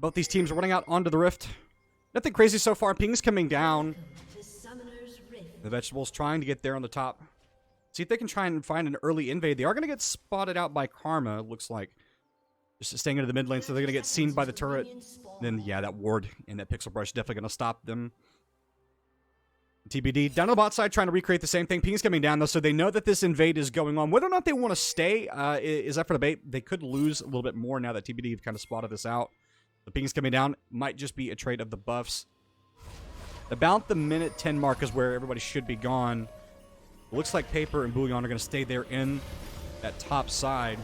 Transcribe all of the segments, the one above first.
both these teams are running out onto the rift. Nothing crazy so far. Ping's coming down. The vegetables trying to get there on the top. See if they can try and find an early invade. They are going to get spotted out by Karma, looks like. Just staying into the mid lane, so they're going to get seen by the turret. Then, yeah, that ward and that pixel brush definitely going to stop them. TBD. Down on the bot side, trying to recreate the same thing. Ping's coming down, though, so they know that this invade is going on. Whether or not they want to stay is up for debate. They could lose a little bit more now that TBD have kind of spotted this out. The ping's coming down. Might just be a trade of the buffs. About the minute 10 mark is where everybody should be gone. It looks like Paper and Bouillon are going to stay there in that top side.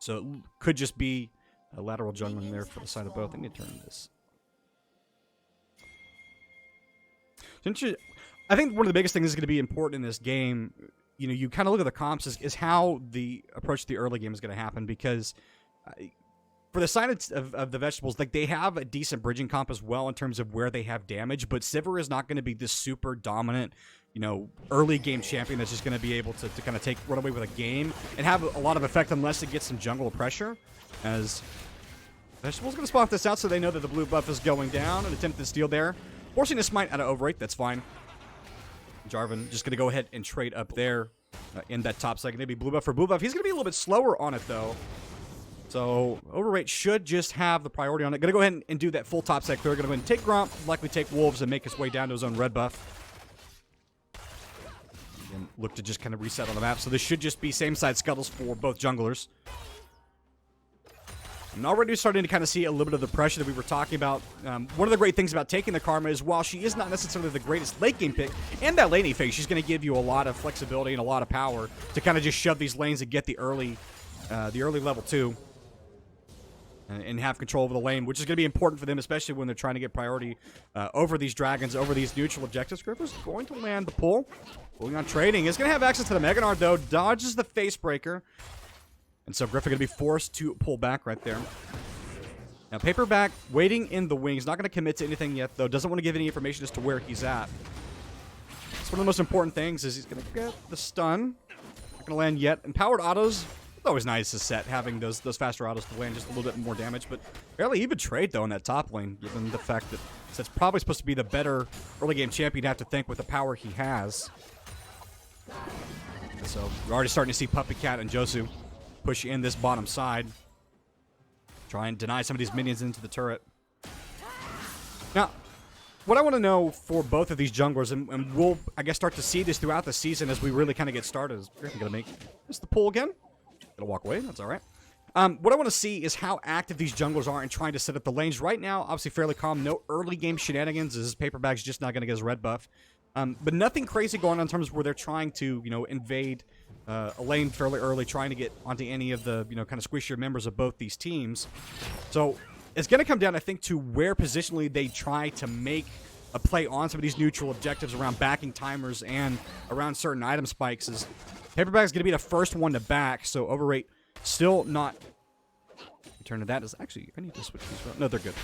So it could just be a lateral jungling there for the side of both. I'm going to turn this. I think one of the biggest things that's going to be important in this game, you know, you kind of look at the comps, is how the approach to the early game is going to happen. Because for the side of the vegetables, like, they have a decent bridging comp as well in terms of where they have damage. But Sivir is not going to be this super dominant, you know, early game champion that's just going to be able to kind of run away with a game and have a lot of effect unless it gets some jungle pressure. As Vegetable's going to spot this out so they know that the blue buff is going down. An attempt to steal there. Forcing a smite out of OveRate, that's fine. Jarvan just going to go ahead and trade up there in that top side. Maybe blue buff for blue buff. He's going to be a little bit slower on it, though. So OveRate should just have the priority on it. Going to go ahead and do that full top side clear. Going to go ahead and take Gromp, likely take Wolves, and make his way down to his own red buff. And look to just kind of reset on the map. So this should just be same side scuttles for both junglers. I'm already starting to kind of see a little bit of the pressure that we were talking about. One of the great things about taking the Karma is while she is not necessarily the greatest late game pick, and that laning phase, she's going to give you a lot of flexibility and a lot of power to kind of just shove these lanes and get the early level 2. And have control over the lane, which is going to be important for them, especially when they're trying to get priority over these dragons, over these neutral objectives. Griffer's going to land the pull. Pulling on trading. Is going to have access to the Mega Gnar, though. Dodges the face breaker. And so Griffin going to be forced to pull back right there. Now, Paperback waiting in the wings. Not going to commit to anything yet, though. Doesn't want to give any information as to where he's at. It's one of the most important things is he's going to get the stun. Not going to land yet. Empowered autos. It's always nice to Sett having those faster autos to land just a little bit more damage, but barely even trade though in that top lane, given the fact that Sett's probably supposed to be the better early game champion. You have to think with the power he has. So we're already starting to see Puppykat and Joosu push in this bottom side, try and deny some of these minions into the turret. Now, what I want to know for both of these junglers, and we'll I guess start to see this throughout the season as we really kind of get started, is Griffin going to make this the pull again. Gonna walk away. That's all right. What I want to see is how active these junglers are in trying to set up the lanes. Right now, obviously fairly calm. No early game shenanigans. His Paperback's just not going to get his red buff. But nothing crazy going on in terms of where they're trying to, you know, invade a lane fairly early, trying to get onto any of the, you know, kind of squishier members of both these teams. So it's going to come down, I think, to where positionally they try to make a play on some of these neutral objectives around backing timers and around certain item spikes. Is Paperback is going to be the first one to back, so OveRate still not. Return to that is actually, I need to switch these. No, they're good.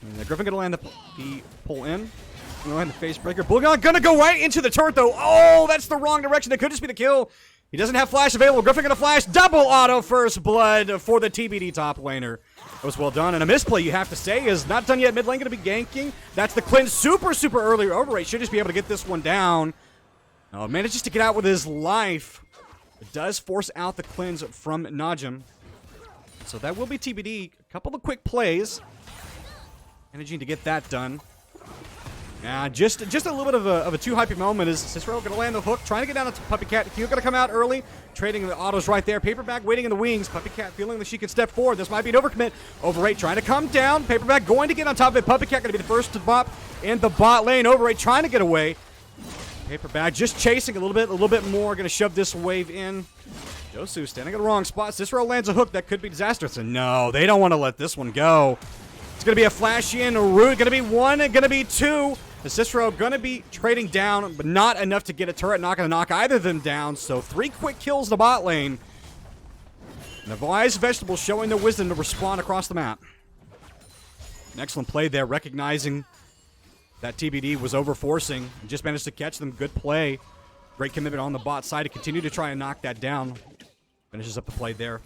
And Griffin going to land the pull in. Going to land the face breaker. Bouillon going to go right into the turret, though. Oh, that's the wrong direction. That could just be the kill. He doesn't have flash available. Griffin going to flash. Double auto first blood for the TBD top laner. That was well done. And a misplay, you have to say, is not done yet. Mid lane going to be ganking. That's the cleanse. Super early. OveRate should just be able to get this one down. Oh, manages to get out with his life. It does force out the cleanse from Najim. So that will be TBD. A couple of quick plays. Managing to get that done. Just a little bit of a too hypey moment is Cicero going to land the hook, trying to get down to Puppykat. He's going to come out early, trading the autos right there. Paperback waiting in the wings. Puppykat feeling that she can step forward. This might be an overcommit. OveRate trying to come down. Paperback going to get on top of it. Puppykat going to be the first to bop in the bot lane. OveRate trying to get away. Paperback just chasing a little bit more. Going to shove this wave in. Joosu standing in the wrong spot. Cicero lands a hook that could be disastrous. And no, they don't want to let this one go. It's going to be a flash in. Root going to be one. Going to be two. The Cicero going to be trading down, but not enough to get a turret. Not going to knock either of them down. So 3 quick kills in the bot lane. And the Wise Vegetable showing their wisdom to respond across the map. An excellent play there, recognizing that TBD was overforcing and just managed to catch them. Good play. Great commitment on the bot side to continue to try and knock that down. Finishes up the play there.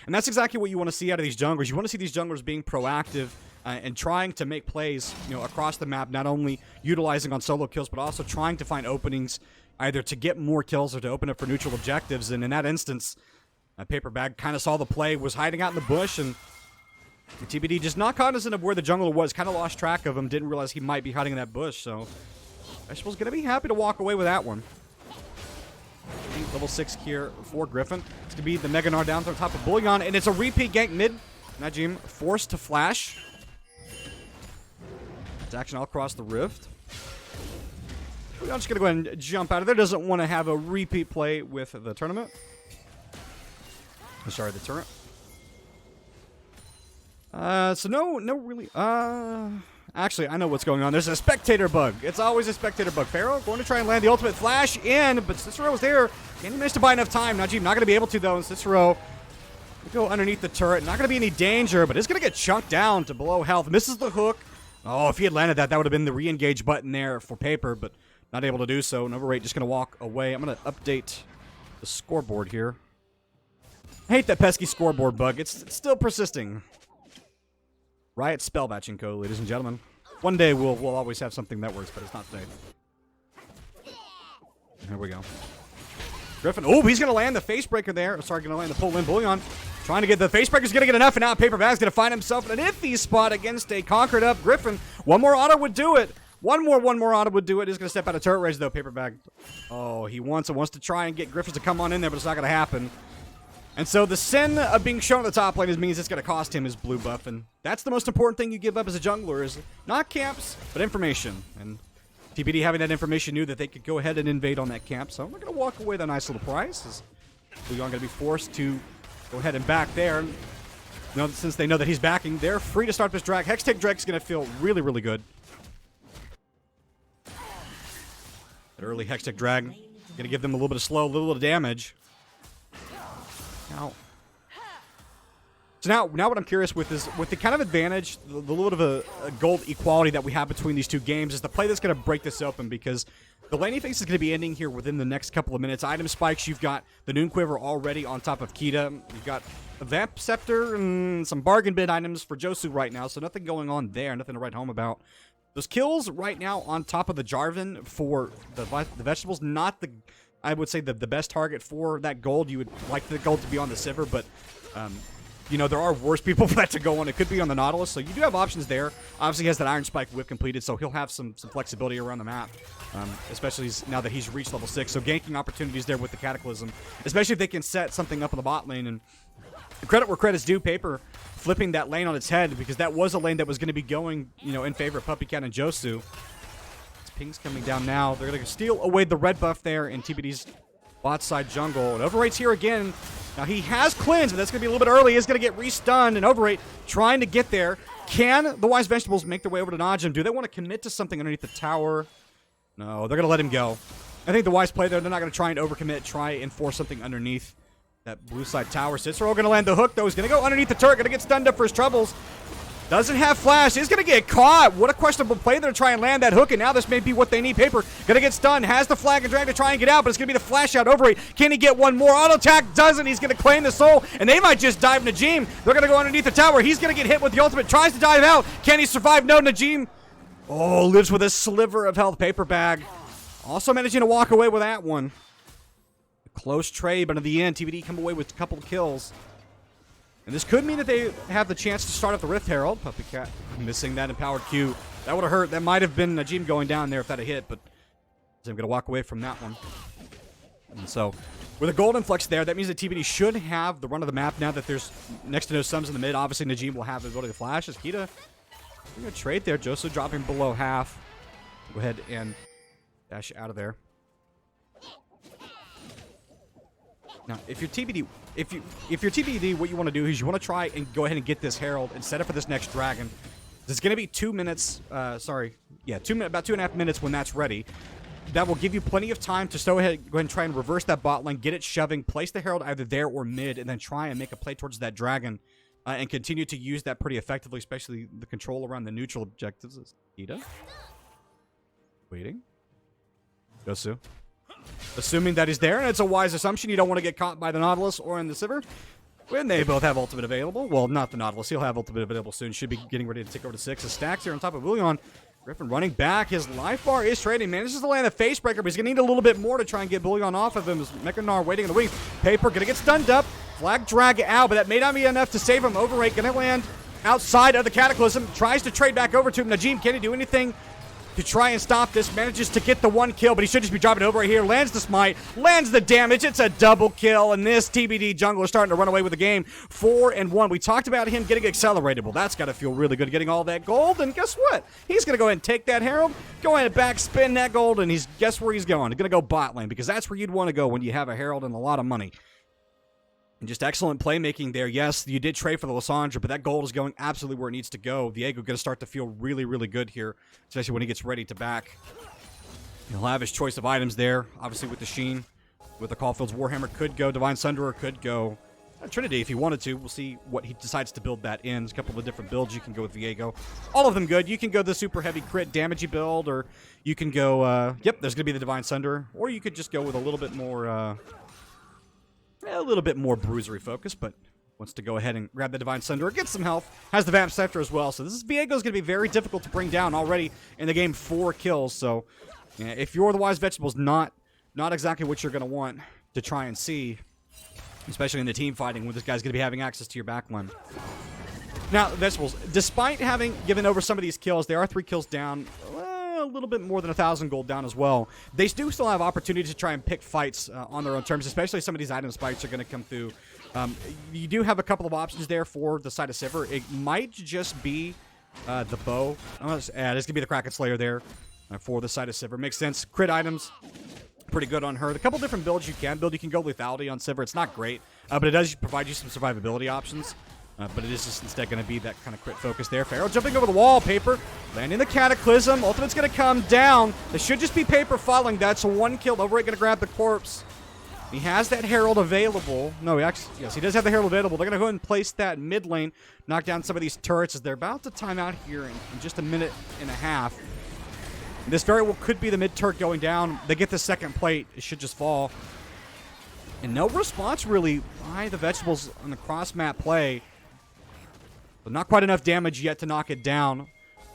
And And that's exactly what you want to see out of these junglers. You want to see these junglers being proactive and trying to make plays, across the map, not only utilizing on solo kills, but also trying to find openings either to get more kills or to open up for neutral objectives. And in that instance, Paper Bag kind of saw the play, was hiding out in the bush, and the TBD just not cognizant of where the jungler was, kind of lost track of him, didn't realize he might be hiding in that bush, so Vegetable's going to be happy to walk away with that one. Level 6 here for Griffin. It's going to be the Mega Gnar down on top of Bouillon, and it's a repeat gank mid. Najim forced to flash. It's action all across the rift. I'm just going to go ahead and jump out of there. Doesn't want to have a repeat play with the tournament. Sorry, the turret. So no really. Actually, I know what's going on. There's a spectator bug. It's always a spectator bug. Pharaoh going to try and land the ultimate flash in, but Cicero was there. And he managed to buy enough time. Najim not going to be able to, though. And Cicero will go underneath the turret. Not going to be any danger, but it's going to get chunked down to below health. Misses the hook. Oh, if he had landed that would have been the re-engage button there for Paper, but not able to do so. And OveRate just going to walk away. I'm going to update the scoreboard here. I hate that pesky scoreboard bug. It's still persisting. Riot spell batching code, ladies and gentlemen. One day we'll always have something that works, but it's not today. Here we go. Griffin. Oh, he's going to land the face breaker there. Sorry, going to land the pull in. Bouillon trying to get the face breaker's going to get enough, and now Paper Bag's going to find himself in an iffy spot against a conquered up Griffin. One more auto would do it. One more auto would do it. He's going to step out of turret range, though. Paper Bag. Oh, he wants to try and get Griffin to come on in there, but it's not going to happen. And so the sin of being shown at the top lane means it's going to cost him his blue buff. And that's the most important thing you give up as a jungler is not camps, but information. And TBD having that information knew that they could go ahead and invade on that camp. So we're going to walk away with a nice little prize. As Bouillon going to be forced to go ahead and back there. Since they know that he's backing, they're free to start this drag. Hextech Drag is going to feel really, really good. That early Hextech Drag going to give them a little bit of slow, a little bit of damage. Now what I'm curious with is, with the kind of advantage, the little bit of a gold equality that we have between these two games, is the play that's going to break this open, because the laning phase is going to be ending here within the next couple of minutes. Item spikes, you've got the Noon Quiver already on top of Kita. You've got a Vamp Scepter and some bargain bin items for Joosu right now, so nothing going on there, nothing to write home about. Those kills right now on top of the Jarvan for the vegetables, not the... I would say the best target for that gold. You would like the gold to be on the Sivir, but, there are worse people for that to go on. It could be on the Nautilus, so you do have options there. Obviously, he has that Iron Spike whip completed, so he'll have some flexibility around the map, especially now that he's reached level 6. So ganking opportunities there with the Cataclysm, especially if they can set something up on the bot lane. And credit where credit's due, Paper flipping that lane on its head, because that was a lane that was going to be going, in favor of Puppykat and Joosu. Ping's coming down now. They're going to steal away the red buff there in TBD's bot side jungle. And OveRate's here again. Now he has cleanse, but that's going to be a little bit early. He's going to get re-stunned, and OveRate trying to get there. Can the Wise Vegetables make their way over to Najim? Do they want to commit to something underneath the tower? No, they're going to let him go. I think the wise play there, they're not going to try and overcommit, try and force something underneath that blue side tower. Cicero going to land the hook, though. He's going to go underneath the turret, going to get stunned up for his troubles. Doesn't have flash. He's going to get caught. What a questionable play there to try and land that hook, and now this may be what they need. Paper going to get stunned. Has the flag and drag to try and get out, but it's going to be the flash out. OveRate. Can he get one more? Auto attack doesn't. He's going to claim the soul, and they might just dive Najim. They're going to go underneath the tower. He's going to get hit with the ultimate. Tries to dive out. Can he survive? No, Najim. Oh, lives with a sliver of health. Paper Bag also managing to walk away with that one. A close trade, but in the end, TBD come away with a couple of kills. And this could mean that they have the chance to start off the Rift Herald. Puppykat missing that empowered Q. That would have hurt. That might have been Najim going down there if that had hit, but I'm going to walk away from that one. And so, with a golden flex there, that means that TBD should have the run of the map now that there's next to no sums in the mid. Obviously, Najim will have the ability to flash. As Kita, we're going to trade there. Joosu dropping below half. Go ahead and dash out of there. Now, if you're TBD, if you're TBD, what you want to do is you want to try and go ahead and get this Herald and set up for this next dragon. It's going to be 2 minutes. About 2.5 minutes when that's ready. That will give you plenty of time to go ahead and try and reverse that bot lane, get it shoving, place the Herald either there or mid, and then try and make a play towards that dragon, and continue to use that pretty effectively, especially the control around the neutral objectives. Kita waiting. Joosu. Assuming that he's there, and it's a wise assumption. You don't want to get caught by the Nautilus or in the Sivir. when they both have ultimate available. Well, not the Nautilus. He'll have ultimate available soon. Should be getting ready to take over to 6. His stacks here on top of Bouillon. Griffin running back. His life bar is trading. Manages to land a face breaker, but he's going to need a little bit more to try and get Bouillon off of him. Gnar waiting in the wings. Paper going to get stunned up. Flag drag out, but that may not be enough to save him. OveRate going to land outside of the Cataclysm. Tries to trade back over to him. Najim, can he do anything to try and stop this? Manages to get the 1 kill, but he should just be dropping over here. Lands the smite, lands the damage. It's a double kill, and this TBD jungler is starting to run away with the game. 4-1. We talked about him getting accelerated. Well, that's got to feel really good, getting all that gold, and guess what? He's going to go ahead and take that Herald, go ahead and backspin that gold, and guess where he's going? He's going to go bot lane, because that's where you'd want to go when you have a Herald and a lot of money. And just excellent playmaking there. Yes, you did trade for the Lissandra, but that gold is going absolutely where it needs to go. Viego going to start to feel really, really good here, especially when he gets ready to back. He'll have his choice of items there, obviously with the Sheen, with the Caulfield's Warhammer, could go Divine Sunderer, could go Trinity if he wanted to. We'll see what he decides to build that in. There's a couple of different builds you can go with Viego. All of them good. You can go the super heavy crit damagey build, or you can go, yep, there's going to be the Divine Sunderer, or you could just go with a little bit more bruisery focus, but wants to go ahead and grab the Divine Sunderer, get some health, has the Vamp Scepter as well. So this is Viego's going to be very difficult to bring down already in the game. 4 kills. So yeah, if you're the Wise Vegetables, not exactly what you're going to want to try and see, especially in the team fighting when this guy's going to be having access to your backline. Now, Vegetables, despite having given over some of these kills, they are 3 kills down. A little bit more than 1,000 gold down as well. They do still have opportunity to try and pick fights on their own terms, especially some of these item spikes are going to come through. You do have a couple of options there for the side of Sivir. It might just be the bow. It's going to be the Kraken Slayer there for the side of Sivir. Makes sense. Crit items, pretty good on her. A couple different builds you can build. You can go lethality on Sivir. It's not great, but it does provide you some survivability options. But it is just instead going to be that kind of crit focus there. Pharaoh jumping over the wall. Paper landing the Cataclysm. Ultimate's going to come down. It should just be Paper falling. That's 1 kill. OveRate going to grab the corpse. He has that Herald available. No, yes, he does have the Herald available. They're going to go ahead and place that mid lane. Knock down some of these turrets as they're about to time out here in just a minute and a half. This very well could be the mid turret going down. They get the second plate. It should just fall. And no response really by the Vegetables on the cross-map play. But not quite enough damage yet to knock it down.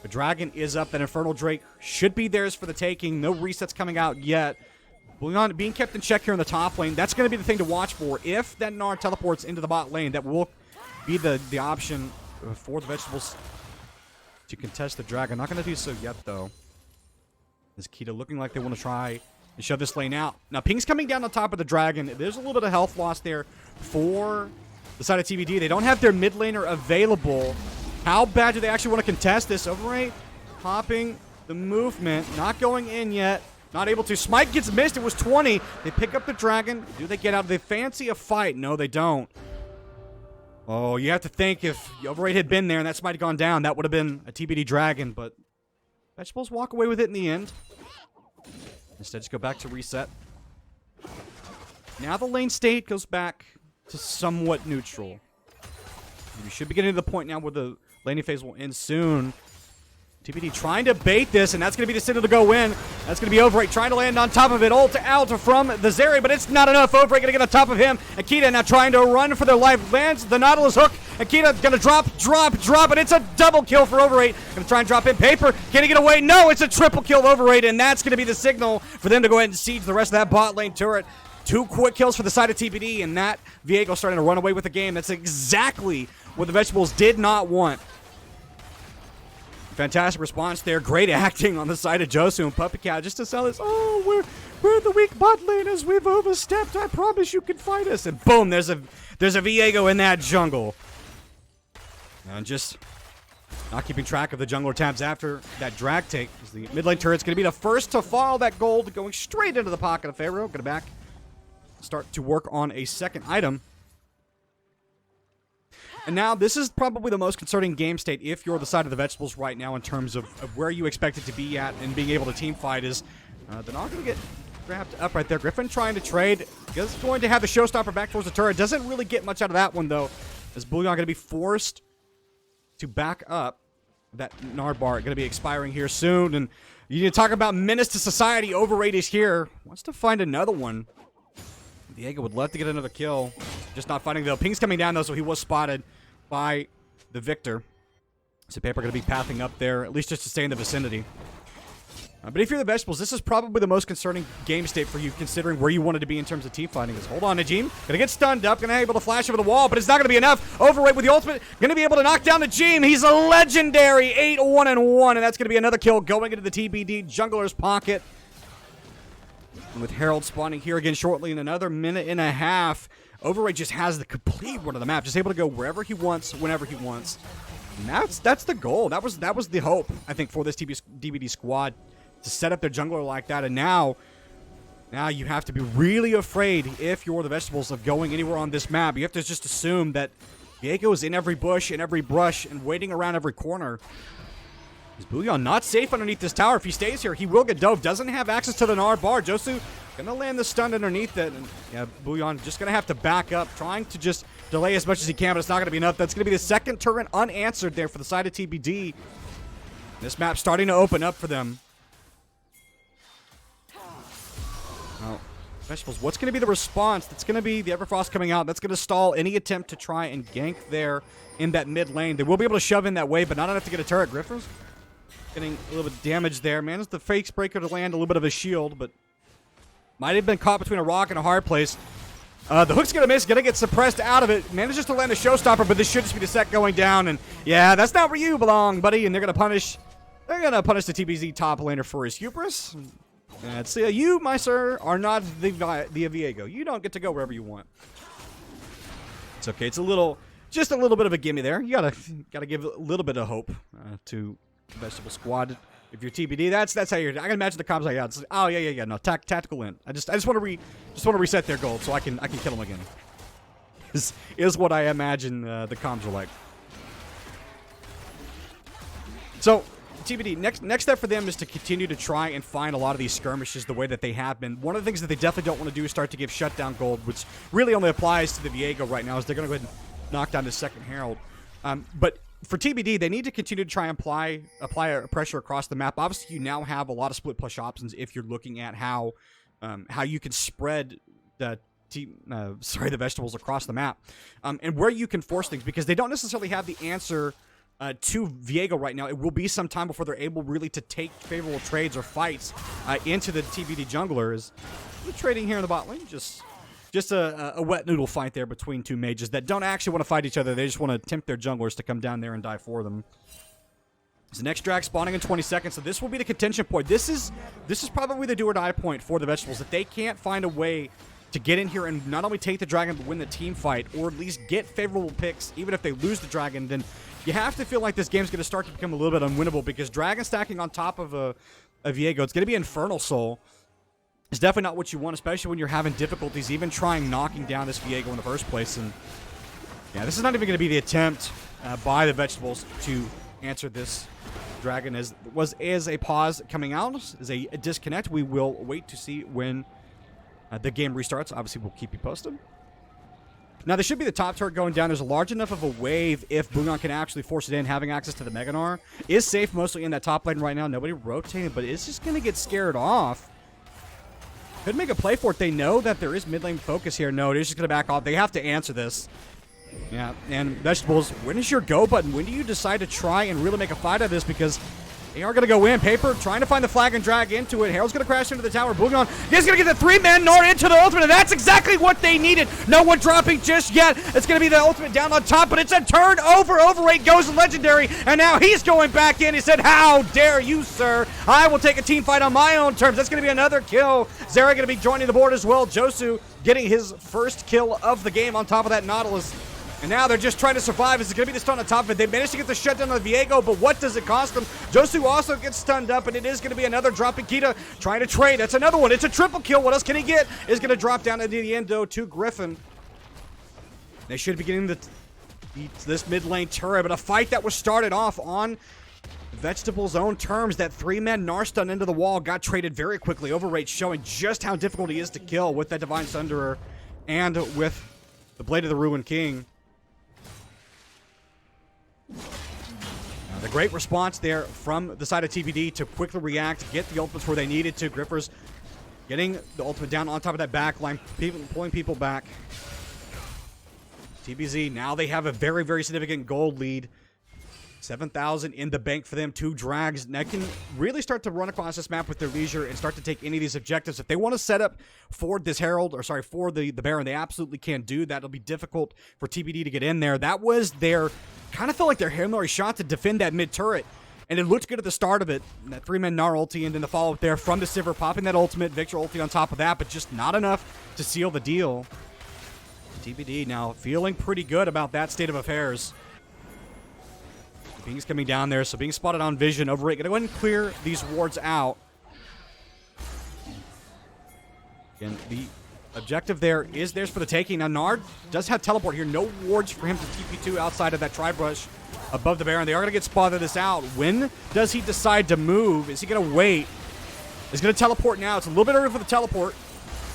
The dragon is up. That Infernal Drake should be theirs for the taking. No resets coming out yet. Bouillon being kept in check here in the top lane. That's going to be the thing to watch for. If that Gnar teleports into the bot lane, that will be the option for the Vegetables to contest the dragon. Not going to do so yet, though. This Kita looking like they want to try and shove this lane out. Now, Ping's coming down on top of the dragon. There's a little bit of health loss there for the side of TBD. They don't have their mid laner available. How bad do they actually want to contest this? OveRate popping the movement. Not going in yet. Not able to. Smite gets missed. It was 20. They pick up the dragon. Do they get out? They fancy a fight. No, they don't. Oh, you have to think if OveRate had been there and that Smite had gone down, that would have been a TBD dragon, but Vegetables walk away with it in the end. Instead, just go back to reset. Now the lane state goes back to somewhat neutral. We should be getting to the point now where the laning phase will end soon. TBD trying to bait this, and that's going to be the signal to go in. That's going to be OveRate trying to land on top of it. Ult out from the Zeri, but it's not enough. OveRate going to get on top of him. Akita now trying to run for their life. Lands the Nautilus hook. Akita going to drop, and it's a double kill for OveRate. Going to try and drop in. Paper. Can he get away? No, it's a triple kill OveRate, and that's going to be the signal for them to go ahead and siege the rest of that bot lane turret. 2 quick kills for the side of TBD, and that Viego starting to run away with the game. That's exactly what the Vegetables did not want. Fantastic response there. Great acting on the side of Joosu and Puppykat just to sell this. Oh, we're the weak bot laners. We've overstepped. I promise you can fight us. And boom, there's a Viego in that jungle. And just not keeping track of the jungler tabs after that drag take. The mid lane turret's going to be the first to fall. That gold going straight into the pocket of Pharaoh. Going to back. Start to work on a second item. And now, this is probably the most concerning game state if you're the side of the Vegetables right now in terms of where you expect it to be at and being able to team fight is they're not going to get wrapped up right there. Griffin trying to trade. Is going to have the showstopper back towards the turret. Doesn't really get much out of that one, though, as Bouillon going to be forced to back up. That Gnar bar going to be expiring here soon. And you need to talk about menace to society. OveRate is here. Wants to find another one. Viego would love to get another kill. Just not finding, though. Ping's coming down, though, so he was spotted by the Viktor. So Paper going to be pathing up there, at least just to stay in the vicinity. But if you're the Vegetables, this is probably the most concerning game state for you, considering where you wanted to be in terms of team fighting. Hold on, Najim. Gonna get stunned up, gonna be able to flash over the wall, but it's not gonna be enough. OveRate with the ultimate, gonna be able to knock down Najim. He's a legendary 8-1-1, and that's gonna be another kill going into the TBD jungler's pocket. And with Herald spawning here again shortly in another minute and a half, OveRate just has the complete run of the map, just able to go wherever he wants, whenever he wants. And that's the goal. That was the hope, I think, for this TBD squad, to set up their jungler like that. And now you have to be really afraid, if you're the Vegetables, of going anywhere on this map. You have to just assume that Viego is in every bush, in every brush, and waiting around every corner. Is Bouillon not safe underneath this tower? If he stays here, he will get dove. Doesn't have access to the Gnar bar. Joosu gonna land the stun underneath it. And yeah, Bouillon just gonna have to back up, trying to just delay as much as he can, but it's not gonna be enough. That's gonna be the second turret unanswered there for the side of TBD. This map's starting to open up for them. Well, Vegetables, what's going to be the response? That's going to be the Everfrost coming out. That's going to stall any attempt to try and gank there in that mid lane. They will be able to shove in that way, but not enough to get a turret. Griffers getting a little bit of damage there. Manages the Fakes Breaker to land a little bit of a shield, but might have been caught between a rock and a hard place. The hook's going to miss, going to get suppressed out of it. Manages to land a showstopper, but this should just be the Sett going down. And yeah, that's not where you belong, buddy. And they're going to punish the TBZ top laner for his hubris. And you, my sir, are not the Viego. You don't get to go wherever you want. It's okay. It's just a little bit of a gimme there. You gotta give a little bit of hope to the Vegetable squad. If you're TBD, that's how you're. I can imagine the comms like, yeah, oh yeah. No, tactical in. I just want to reset their gold so I can kill them again. Is what I imagine the comms are like. So. TBD, next step for them is to continue to try and find a lot of these skirmishes the way that they have been. One of the things that they definitely don't want to do is start to give shutdown gold, which really only applies to the Viego right now, is they're going to go ahead and knock down the second Herald. But for TBD, they need to continue to try and apply pressure across the map. Obviously, you now have a lot of split push options if you're looking at how you can spread the Vegetables across the map, and where you can force things, because they don't necessarily have the answer to Viego right now. It will be some time before they're able really to take favorable trades or fights into the TBD junglers. We're trading here in the bot lane. Just a wet noodle fight there between two mages that don't actually want to fight each other. They just want to tempt their junglers to come down there and die for them. So next drag spawning in 20 seconds. So this will be the contention point. This is probably the do or die point for the Vegetables. If they can't find a way to get in here and not only take the dragon but win the team fight, or at least get favorable picks, even if they lose the dragon, then you have to feel like this game's going to start to become a little bit unwinnable, because dragon stacking on top of a Viego, it's going to be Infernal Soul. It's definitely not what you want, especially when you're having difficulties even trying knocking down this Viego in the first place. And yeah, this is not even going to be the attempt by the Vegetables to answer this dragon. As a pause coming out, as a disconnect. We will wait to see when the game restarts. Obviously, we'll keep you posted. Now, there should be the top turret going down. There's a large enough of a wave if Bouillon can actually force it in. Having access to the Mega Gnar is safe mostly in that top lane right now. Nobody rotating, but it's just going to get scared off. Could make a play for it. They know that there is mid lane focus here. No, they're just going to back off. They have to answer this. Yeah, and Vegetables, when is your go button? When do you decide to try and really make a fight out of this? Because they are going to go in. Paper trying to find the flag and drag into it. Herald's going to crash into the tower. Bouillon is going to get the 3-man Gnar into the ultimate, and that's exactly what they needed. No one dropping just yet. It's going to be the ultimate down on top, but it's a turn over. OveRate goes legendary, and now he's going back in. He said, how dare you, sir? I will take a team fight on my own terms. That's going to be another kill. Zeri going to be joining the board as well. Joosu getting his first kill of the game on top of that Nautilus. And now they're just trying to survive. Is it going to be the stun on top of it? They managed to get the shutdown on the Viego, but what does it cost them? Joosu also gets stunned up, and it is going to be another dropping Kita trying to trade. That's another one. It's a triple kill. What else can he get? Is going to drop down at the end, though, to Griffin. They should be getting this mid lane turret, but a fight that was started off on Vegetable's own terms. That 3-man Gnar stun into the wall got traded very quickly. OveRate showing just how difficult he is to kill with that Divine Sunderer and with the Blade of the Ruined King. The great response there from the side of TBD to quickly react, get the ultimates where they needed to. Griffers getting the ultimate down on top of that back line, pulling people back. TBZ, now they have a very, very significant gold lead. 7,000 in the bank for them, 2 drags. And that can really start to run across this map with their leisure and start to take any of these objectives. If they want to set up for this Herald, or sorry, for the Baron, they absolutely can do that. It'll be difficult for TBD to get in there. That was their, kind of felt like their Hail Mary shot to defend that mid turret. And it looked good at the start of it. That 3-man Gnar ulti, and then the follow-up there from the Sivir, popping that ultimate. Viktor ulti on top of that, but just not enough to seal the deal. TBD now feeling pretty good about that state of affairs. Bing's coming down there, so being spotted on vision. OveRate gonna go ahead and clear these wards out. Again, the objective there is theirs for the taking. Now, Gnar does have teleport here. No wards for him to TP2 outside of that tri-brush above the Baron. They are gonna get spotted this out. When does he decide to move? Is he gonna wait? He's gonna teleport now. It's a little bit early for the teleport,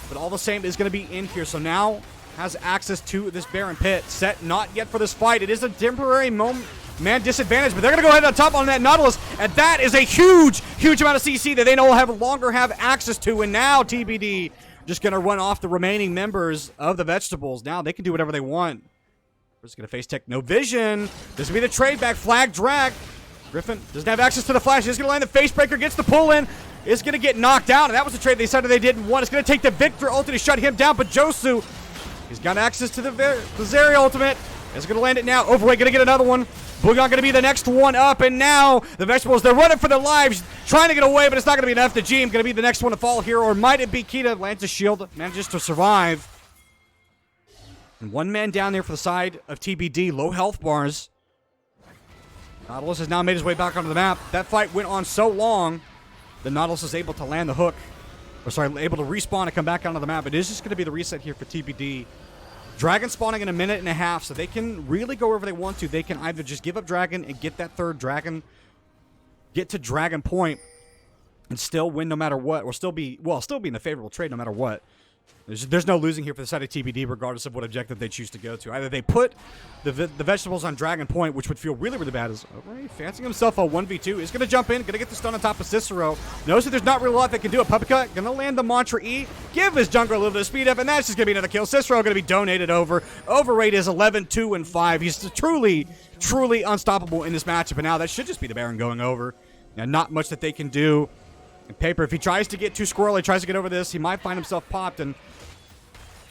but all the same is gonna be in here. So now has access to this Baron pit. Sett not yet for this fight. It is a temporary moment. Man disadvantage, but they're going to go ahead on top on that Nautilus, and that is a huge, huge amount of CC that they no longer have access to, and now TBD just going to run off the remaining members of the Vegetables. Now they can do whatever they want. We're just going to face tech, no vision. This will be the trade back, flag drag. Griffin doesn't have access to the flash. He's going to land the face breaker, gets the pull in, is going to get knocked out, and that was the trade they decided they didn't want. It's going to take the Viktor ulti to shut him down, but Joosu, he's got access to the Zeri ultimate. Is going to land it now. OveRate going to get another one. Bouillon going to be the next one up, and now the Vegetables, they're running for their lives, trying to get away, but it's not going to be enough. Najim going to be the next one to fall here, or might it be Kita? Lands a shield, manages to survive. And one man down there for the side of TBD, low health bars. Nautilus has now made his way back onto the map. That fight went on so long, the Nautilus is able to land the hook, or sorry, able to respawn and come back onto the map. It is just going to be the reset here for TBD. Dragon spawning in a minute and a half, so they can really go wherever they want to. They can either just give up Dragon and get that third Dragon, get to Dragon Point, and still win no matter what, or still be in the favorable trade no matter what. There's no losing here for the side of TBD, regardless of what objective they choose to go to. Either they put the Vegetables on Dragon Point, which would feel really, really bad. As OveRate fancying himself a 1v2. Is going to jump in, going to get the stun on top of Cicero. Notice that there's not really a lot they can do. A Puppykat going to land the Mantra E, give his jungler a little bit of speed up, and that's just going to be another kill. Cicero going to be donated over. OveRate is 11-2-5. He's truly, truly unstoppable in this matchup, and now that should just be the Baron going over. Now, not much that they can do. And Paper, if he tries to get too squirrely, tries to get over this, he might find himself popped, and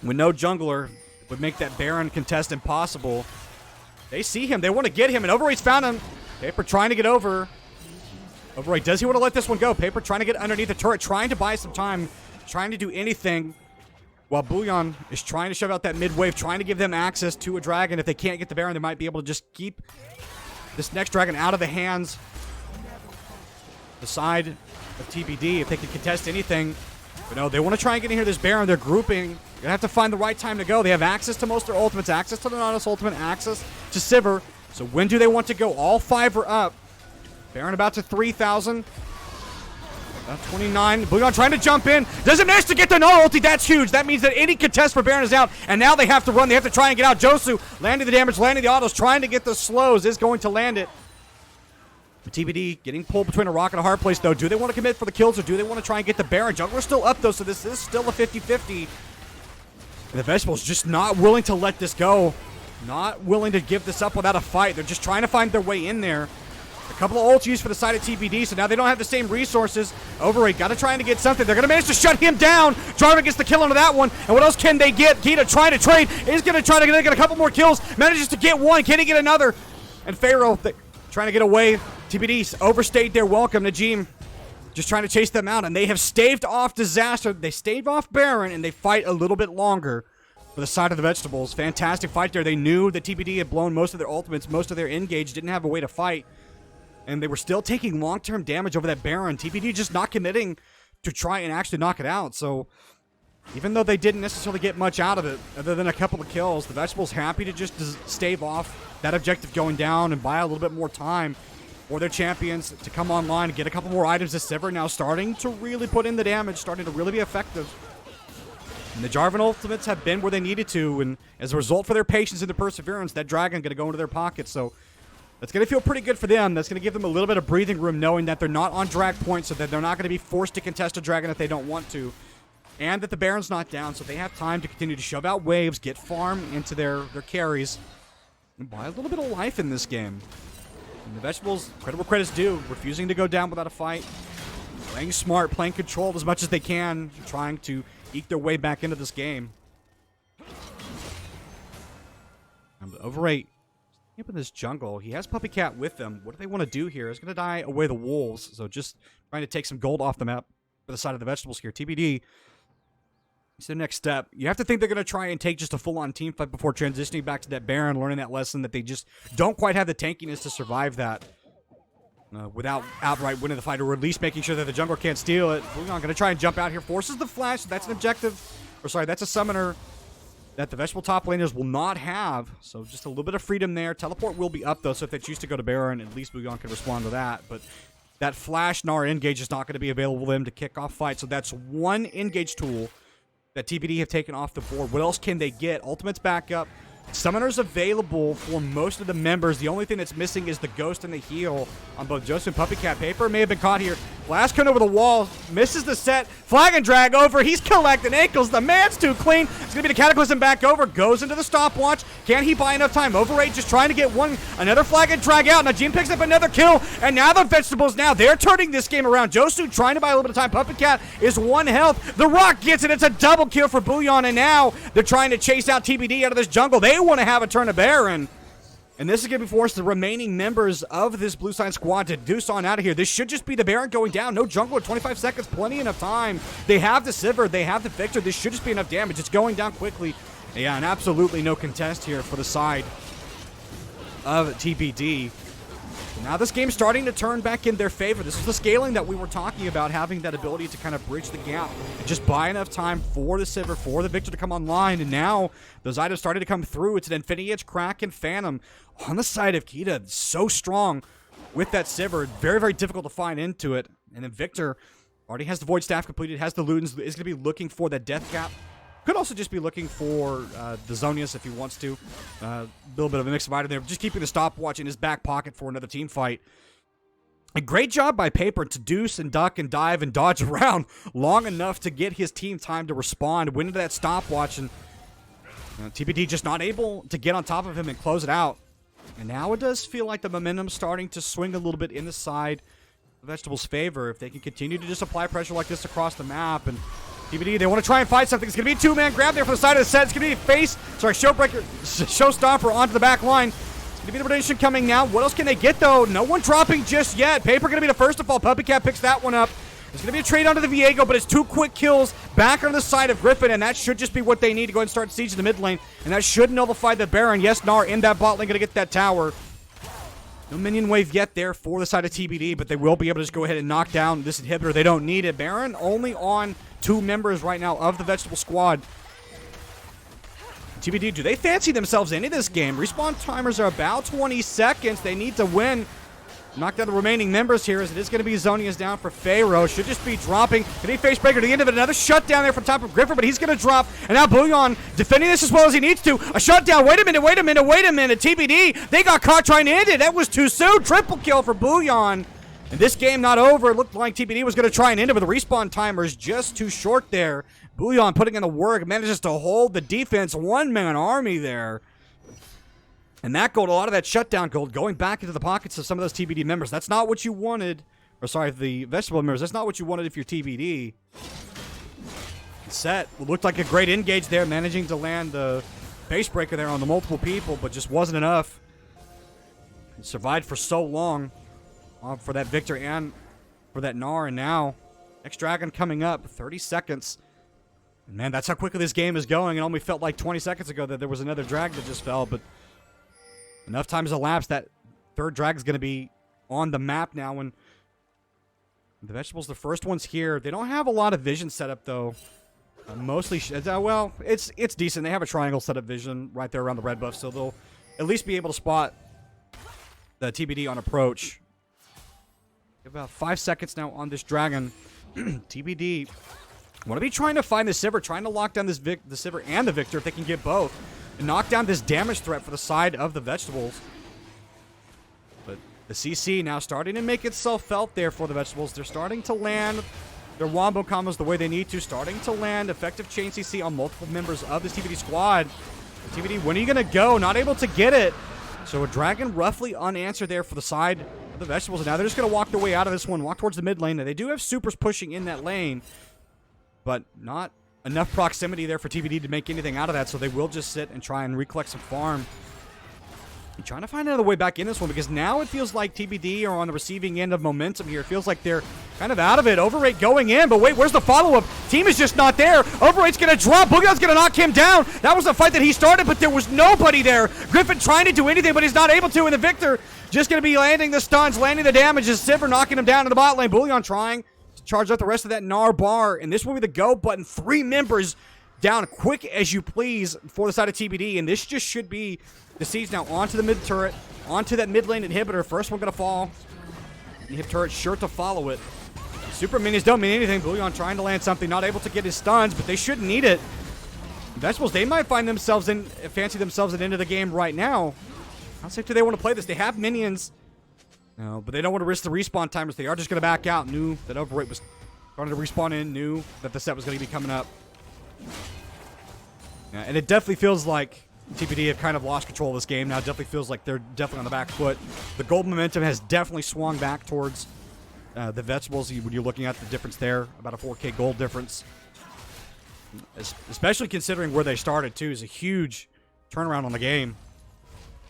with no jungler, would make that Baron contest impossible. They see him. They want to get him, and OveRate's found him. Paper trying to get over. OveRate, does he want to let this one go? Paper trying to get underneath the turret, trying to buy some time, trying to do anything, while Bouillon is trying to shove out that mid wave, trying to give them access to a dragon. If they can't get the Baron, they might be able to just keep this next dragon out of the hands. The side of TBD, if they can contest anything. But no, they want to try and get in here this Baron. They're grouping. You're going to have to find the right time to go. They have access to most of their ultimates, access to the Nautilus ultimate, access to Sivir. So when do they want to go? All 5 are up. Baron about to 3,000. About 29. Bouillon trying to jump in. Doesn't manage to get the Gnar ulti. That's huge. That means that any contest for Baron is out. And now they have to run. They have to try and get out. Joosu landing the damage, landing the autos, trying to get the slows. Is going to land it. TBD getting pulled between a rock and a hard place, though. Do they want to commit for the kills, or do they want to try and get the Baron? Jungler's still up, though, so this is still a 50-50. And the Vegetables just not willing to let this go. Not willing to give this up without a fight. They're just trying to find their way in there. A couple of ults used for the side of TBD, so now they don't have the same resources. OveRate got to try to get something. They're going to manage to shut him down. Jarvan gets the kill onto that one. And what else can they get? Kita trying to trade. He's going to try to get a couple more kills. Manages to get one. Can he get another? And Pharaoh trying to get away. TBD overstayed their welcome. Najim just trying to chase them out, and they have staved off disaster. They staved off Baron, and they fight a little bit longer for the side of the Vegetables. Fantastic fight there. They knew that TBD had blown most of their ultimates, most of their engage, didn't have a way to fight, and they were still taking long-term damage over that Baron. TBD just not committing to try and actually knock it out. So even though they didn't necessarily get much out of it, other than a couple of kills, the Vegetables happy to just stave off that objective going down and buy a little bit more time for their champions to come online and get a couple more items. This Sivir now starting to really put in the damage, starting to really be effective. And the Jarvan ultimates have been where they needed to, and as a result for their patience and their perseverance, that dragon going to go into their pocket. So that's going to feel pretty good for them. That's going to give them a little bit of breathing room, knowing that they're not on drag point, so that they're not going to be forced to contest a dragon if they don't want to. and that the Baron's not down, so they have time to continue to shove out waves, get farm into their carries, and buy a little bit of life in this game. And the Vegetables, credit where credit's due, refusing to go down without a fight, playing smart, playing controlled as much as they can, trying to eke their way back into this game. And OveRate up in this jungle. He has Puppykat with them. What do they want to do here? He's going to die away the wolves, so just trying to take some gold off the map for the side of the Vegetables here. TBD. It's the next step. You have to think they're going to try and take just a full-on team fight before transitioning back to that Baron, learning that lesson that they just don't quite have the tankiness to survive that without outright winning the fight, or at least making sure that the jungler can't steal it. Bouillon going to try and jump out here, forces the flash. That's an objective. Or sorry, that's a summoner that the Vegetable top laners will not have. So just a little bit of freedom there. Teleport will be up, though, so if they choose to go to Baron, at least Bouillon can respond to that. But that flash Gnar engage is not going to be available to them to kick off fight. So that's one engage tool that TBD have taken off the board. What else can they get? Ultimate's back up. Summoners available for most of the members. The only thing that's missing is the Ghost and the heal on both Joosu and Puppykat. Paper may have been caught here. Blast coming over the wall. Misses the Sett. Flag and drag over. He's collecting ankles. The man's too clean. It's going to be the Cataclysm back over. Goes into the stopwatch. Can he buy enough time? OveRate just trying to get one. Another flag and drag out. Najim picks up another kill. And now the Vegetables they're turning this game around. Joosu trying to buy a little bit of time. Puppykat is 1 health. The Rock gets it. It's a double kill for Bouillon. And now they're trying to chase out TBD out of this jungle. They want to have a turn of Baron. And this is going to be forced the remaining members of this blue side squad to deuce on out of here. This should just be the Baron going down. No jungle at 25 seconds. Plenty enough time. They have the Sivir. They have the Viktor. This should just be enough damage. It's going down quickly. Yeah, and absolutely no contest here for the side of TBD. Now this game's starting to turn back in their favor. This is the scaling that we were talking about, having that ability to kind of bridge the gap and just buy enough time for the Sivir, for the Viktor to come online. And now those items started to come through. It's an Infinity Edge, Crack, and Phantom on the side of Kita. So strong with that Sivir. Very, very difficult to find into it. And then Viktor already has the Void Staff completed, has the Ludens, is going to be looking for that Death Cap. Could also just be looking for the Zonius if he wants to. A little bit of a mix of item there. Just keeping the stopwatch in his back pocket for another team fight. A great job by Paper to deuce and duck and dive and dodge around long enough to get his team time to respond, win into that stopwatch, and TBD just not able to get on top of him and close it out. And now it does feel like the momentum's starting to swing a little bit in the side of Vegetable's favor if they can continue to just apply pressure like this across the map. And TBD, they want to try and fight something. It's going to be a two-man grab there for the side of the Sett. It's going to be a showstopper onto the back line. It's going to be the redemption coming now. What else can they get, though? No one dropping just yet. Paper going to be the first to fall. Puppykat picks that one up. There's going to be a trade onto the Viego, but it's 2 quick kills back on the side of Griffin, and that should just be what they need to go ahead and start siege in the mid lane. And that should nullify the Baron. Yes, Gnar in that bot lane going to get that tower. No minion wave yet there for the side of TBD, but they will be able to just go ahead and knock down this inhibitor. They don't need it. Baron only on 2 members right now of the Vegetable squad. TBD, do they fancy themselves into this game? Respawn timers are about 20 seconds. They need to win. Knock down the remaining members here, as it is going to be Zonia's down for Pharaoh. Should just be dropping. Can he face breaker to the end of it? Another shutdown there from top of Griffin, but he's going to drop. And now Bouillon defending this as well as he needs to. A shutdown. Wait a minute. TBD, they got caught trying to end it. That was too soon. Triple kill for Bouillon. And this game not over. It looked like TBD was going to try and end it, but the respawn timers just too short there. Bouillon putting in the work, manages to hold the defense. 1-man army there. And that gold, a lot of that shutdown gold, going back into the pockets of some of those TBD members. That's not what you wanted. Or sorry, the Vegetable members. That's not what you wanted if you're TBD. Sett looked like a great engage there, managing to land the base breaker there on the multiple people, but just wasn't enough. He survived for so long for that Viktor and for that Gnar. And now, next dragon coming up, 30 seconds. And man, that's how quickly this game is going. It only felt like 20 seconds ago that there was another drag that just fell, but enough time has elapsed. That third drag is going to be on the map now. When the Vegetables, the first ones here, they don't have a lot of vision set up though. Mostly, well, it's decent. They have a triangle setup vision right there around the red buff, so they'll at least be able to spot the TBD on approach. About 5 seconds now on this dragon. TBD want to be trying to find the Sivir, trying to lock down this the Sivir and the Viktor if they can get both. And knock down this damage threat for the side of the Vegetables. But the CC now starting to make itself felt there for the Vegetables. They're starting to land their wombo combos the way they need to, starting to land effective chain CC on multiple members of this TBD squad. TBD, when are you going to go? Not able to get it. So a dragon roughly unanswered there for the side of the Vegetables. And now they're just going to walk their way out of this one, walk towards the mid lane. Now, they do have supers pushing in that lane, but not enough proximity there for TBD to make anything out of that. So they will just sit and try and recollect some farm. And trying to find another way back in this one, because now it feels like TBD are on the receiving end of momentum here. It feels like they're kind of out of it. OveRate going in, but wait, where's the follow-up? Team is just not there. OveRate's going to drop. Bouillon's going to knock him down. That was a fight that he started, but there was nobody there. Griffin trying to do anything, but he's not able to, and the Viktor just going to be landing the stuns, landing the damages. Sivir knocking him down in the bot lane. Bouillon trying to charge up the rest of that Gnar bar, and this will be the go button. 3 members down quick as you please for the side of TBD, and this just should be the siege now onto the mid turret, onto that mid lane inhibitor. First one going to fall. Inhib turret sure to follow it. Super minions don't mean anything. Bouillon trying to land something, not able to get his stuns, but they shouldn't need it. Vegetables, they might find themselves in, fancy themselves at the end of the game right now. How safe do they want to play this? They have minions. No, but they don't want to risk the respawn timers. They are just going to back out. Knew that OveRate was starting to respawn in. Knew that the Sett was going to be coming up. Yeah, and it definitely feels like TBD have kind of lost control of this game now. It definitely feels like they're definitely on the back foot. The gold momentum has definitely swung back towards the Vegetables when you're looking at the difference there. About a 4K gold difference. Especially considering where they started, too, is a huge turnaround on the game.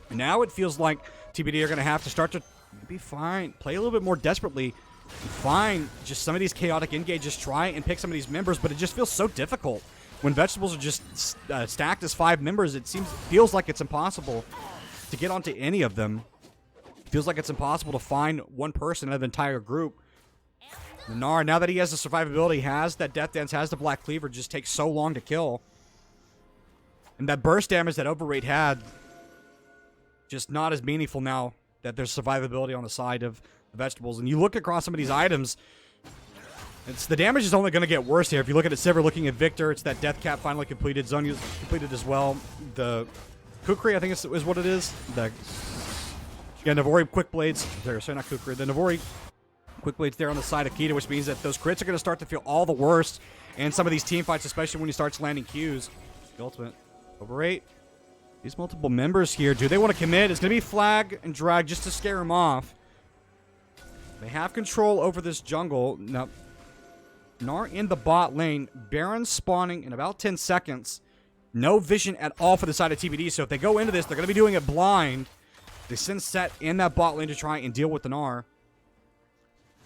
And now it feels like TBD are going to have to start to maybe play a little bit more desperately. Find just some of these chaotic engages, try and pick some of these members, but it just feels so difficult. When Vegetables are just stacked as 5 members, it feels like it's impossible to get onto any of them. It feels like it's impossible to find one person out of the entire group. Gnar, now that he has the survivability, has that Death Dance, has the Black Cleaver, just takes so long to kill. And that burst damage that OveRate had, just not as meaningful now that there's survivability on the side of the Vegetables. And you look across some of these items, the damage is only going to get worse here. If you look at it, Sivir looking at Viktor, it's that Death Cap finally completed. Zonya's completed as well. The Kukri, I think is what it is. The Navori Quick Blades. Sorry, not Kukri. The Navori Quick Blades there on the side of Kita, which means that those crits are going to start to feel all the worst in some of these team fights, especially when he starts landing Qs. The ultimate. OveRate. These multiple members here, do they want to commit? It's going to be flag and drag just to scare him off. They have control over this jungle. Now, Gnar in the bot lane. Baron spawning in about 10 seconds. No vision at all for the side of TBD. So if they go into this, they're going to be doing it blind. They send Sett in that bot lane to try and deal with the Gnar.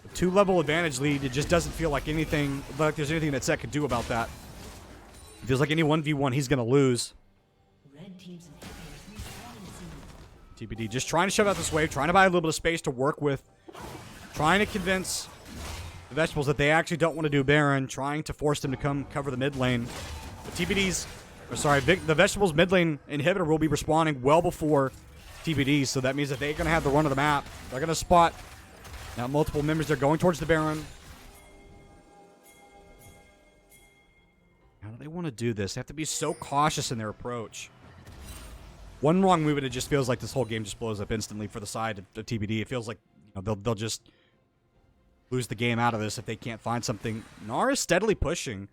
A 2-level advantage lead. It just doesn't feel like anything, like there's anything that Sett could do about that. It feels like any 1v1 he's going to lose. TBD just trying to shove out this wave, trying to buy a little bit of space to work with. Trying to convince the Vegetables that they actually don't want to do Baron, trying to force them to come cover the mid lane. The the Vegetables mid lane inhibitor will be respawning well before TBD, so that means that they're going to have the run of the map. They're going to spot now multiple members. They're going towards the Baron. How do they want to do this? They have to be so cautious in their approach. One wrong move and it just feels like this whole game just blows up instantly for the side of TBD. It feels like they'll just lose the game out of this if they can't find something. Gnar is steadily pushing.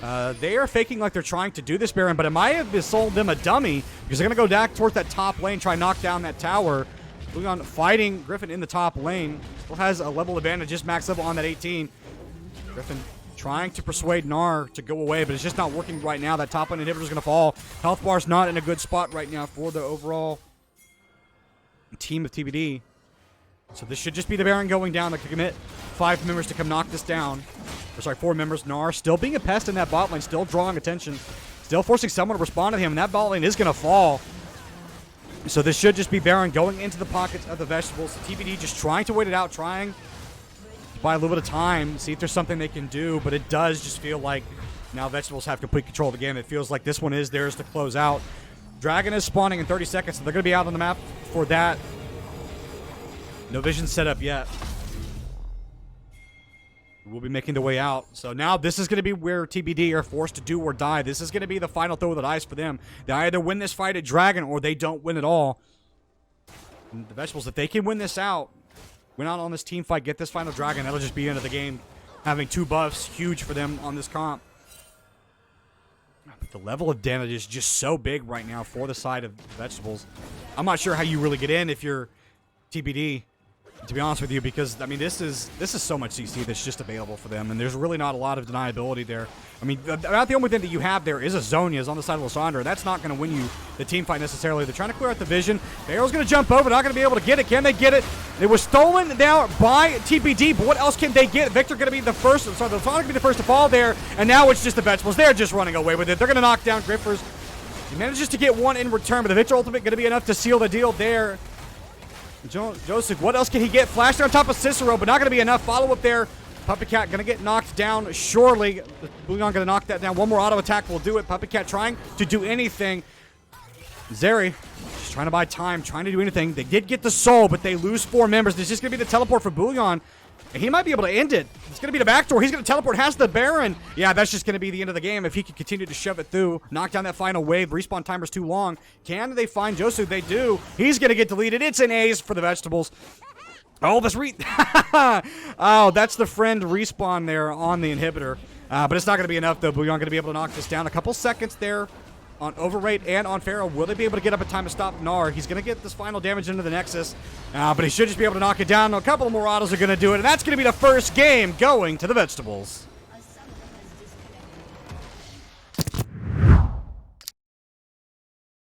They are faking like they're trying to do this Baron, but it might have sold them a dummy because they're going to go back towards that top lane, try and knock down that tower. Bouillon fighting Griffin in the top lane. Still has a level advantage, just max level on that 18. Griffin trying to persuade Gnar to go away, but it's just not working right now. That top lane inhibitor is going to fall. Health bar's not in a good spot right now for the overall team of TBD. So this should just be the Baron going down. They can commit 5 members to come knock this down. Or sorry, 4 members. Gnar still being a pest in that bot lane, still drawing attention, still forcing someone to respond to him, and that bot lane is going to fall. So this should just be Baron going into the pockets of the Vegetables. TBD just trying to wait it out, trying to buy a little bit of time, see if there's something they can do, but it does just feel like now Vegetables have complete control of the game. It feels like this one is theirs to close out. Dragon is spawning in 30 seconds, so they're going to be out on the map for that. No vision set up yet. We'll be making the way out. So now this is going to be where TBD are forced to do or die. This is going to be the final throw of the dice for them. They either win this fight at Dragon or they don't win at all. And the Vegetables, if they can win this out, win out on this team fight, get this final Dragon, that'll just be the end of the game Having 2 buffs, huge for them on this comp. But the level of damage is just so big right now for the side of vegetables. I'm not sure how you really get in if you're TBD, to be honest with you, because, I mean, this is so much CC that's just available for them, and there's really not a lot of deniability there. I mean, about the only thing that you have there is a Zhonya's on the side of Lissandra. That's not going to win you the team fight necessarily. They're trying to clear out the vision. Pharaoh's going to jump over, not going to be able to get it. Can they get it? It was stolen now by TBD, but what else can they get? Viktor going to be the first, sorry, Lissandra going to be the first to fall there, and now it's just the vegetables. They're just running away with it. They're going to knock down Griffers. He manages to get 1 in return, but the Viktor ultimate going to be enough to seal the deal there. Joosu, what else can he get? Flash on top of Cicero, but not going to be enough. Follow up there. Puppykat going to get knocked down surely. Bouillon going to knock that down. 1 more auto attack will do it. Puppykat trying to do anything. Zeri just trying to buy time, trying to do anything. They did get the soul, but they lose 4 members. There's just going to be the teleport for Bouillon. And he might be able to end it. It's going to be the backdoor. He's going to teleport. Has the Baron. Yeah, that's just going to be the end of the game if he can continue to shove it through. Knock down that final wave. Respawn timer's too long. Can they find Joosu? They do. He's going to get deleted. It's an ace for the vegetables. Oh, that's oh, that's the friend respawn there on the inhibitor. But it's not going to be enough, though. Bouillon going to be able to knock this down. A couple seconds there on OveRate and on Pharaoh. Will they be able to get up in time to stop Gnar? He's going to get this final damage into the Nexus, but he should just be able to knock it down. A couple more autos are going to do it, and that's going to be the first game going to the vegetables.